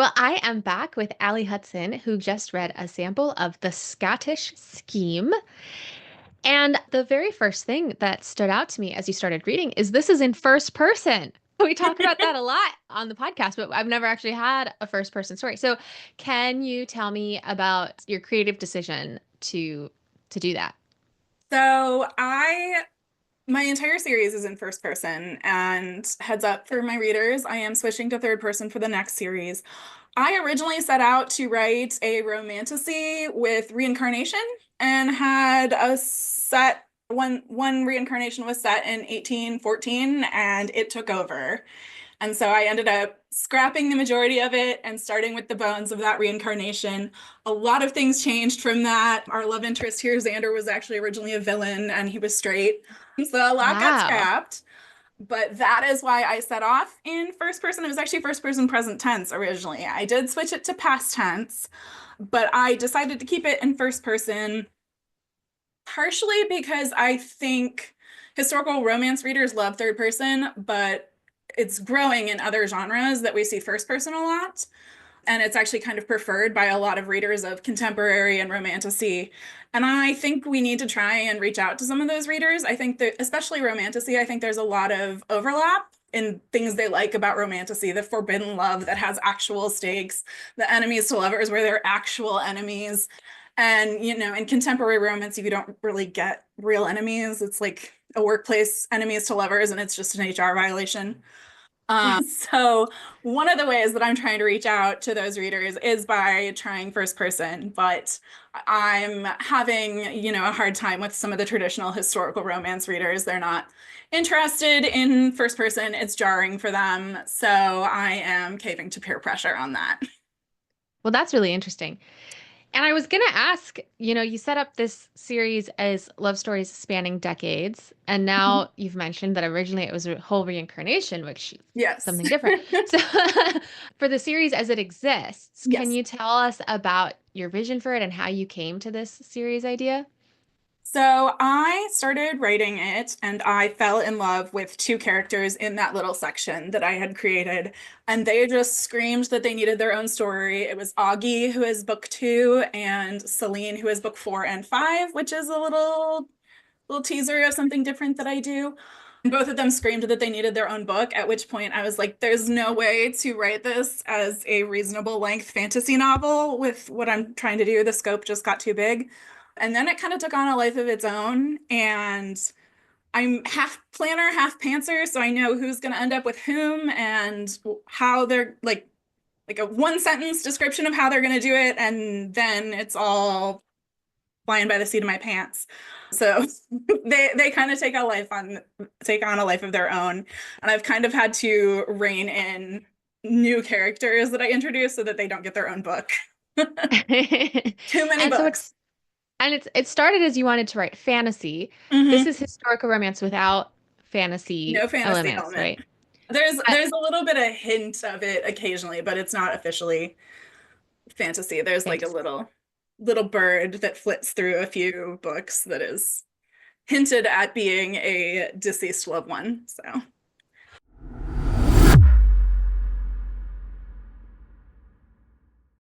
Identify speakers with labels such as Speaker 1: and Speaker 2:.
Speaker 1: Well, I am back with Allie Hudson, who just read a sample of The Scottish Scheme. And the very first thing that stood out to me as you started reading is this is in first person. We talk about that a lot on the podcast, but I've never actually had a first person story. So, can you tell me about your creative decision to do that?
Speaker 2: So I my entire series is in first person, and heads up for my readers, I am switching to third person for the next series. I originally set out to write a romantasy with reincarnation and had a set one reincarnation was set in 1814 and it took over. And so I ended up scrapping the majority of it and starting with the bones of that reincarnation. A lot of things changed from that. Our love interest here, Xander, was actually originally a villain and he was straight. So a lot got
Speaker 1: Wow.
Speaker 2: scrapped. But that is why I set off in first person. It was actually first person present tense originally. I did switch it to past tense, but I decided to keep it in first person partially because I think historical romance readers love third person, but it's growing in other genres that we see first person a lot. And it's actually kind of preferred by a lot of readers of contemporary and romantasy. And I think we need to try and reach out to some of those readers. I think that, especially romantasy, I think there's a lot of overlap in things they like about romantasy, the forbidden love that has actual stakes, the enemies to lovers where they're actual enemies. And, in contemporary romance, you don't really get real enemies. It's like a workplace enemies to lovers, and it's just an HR violation. So one of the ways that I'm trying to reach out to those readers is by trying first person, but I'm having, a hard time with some of the traditional historical romance readers. They're not interested in first person. It's jarring for them. So I am caving to peer pressure on that.
Speaker 1: Well, that's really interesting. And I was going to ask, you set up this series as love stories spanning decades, and now you've mentioned that originally it was a whole reincarnation, which is
Speaker 2: Yes.
Speaker 1: something different. So, for the series as it exists, can
Speaker 2: Yes.
Speaker 1: you tell us about your vision for it and how you came to this series idea?
Speaker 2: So I started writing it and I fell in love with two characters in that little section that I had created. And they just screamed that they needed their own story. It was Augie, who is book two, and Celine, who is book four and five, which is a little teaser of something different that I do. And both of them screamed that they needed their own book, at which point I was like, there's no way to write this as a reasonable length fantasy novel with what I'm trying to do. The scope just got too big. And then it kind of took on a life of its own. And I'm half planner, half pantser, so I know who's going to end up with whom and how they're like a one sentence description of how they're going to do it, and then it's all flying by the seat of my pants. So they kind of take on a life of their own, and I've kind of had to rein in new characters that I introduce so that they don't get their own book. Too many
Speaker 1: And so
Speaker 2: books.
Speaker 1: it started as you wanted to write fantasy. This
Speaker 2: Hmm.
Speaker 1: is historical romance without fantasy
Speaker 2: No fantasy
Speaker 1: elements,
Speaker 2: element.
Speaker 1: right?
Speaker 2: There's
Speaker 1: Uh,
Speaker 2: there's a little bit of hint of it occasionally, but it's not officially fantasy. There's like a
Speaker 1: Fantasy.
Speaker 2: little bird that flits through a few books that is hinted at being a deceased loved one. So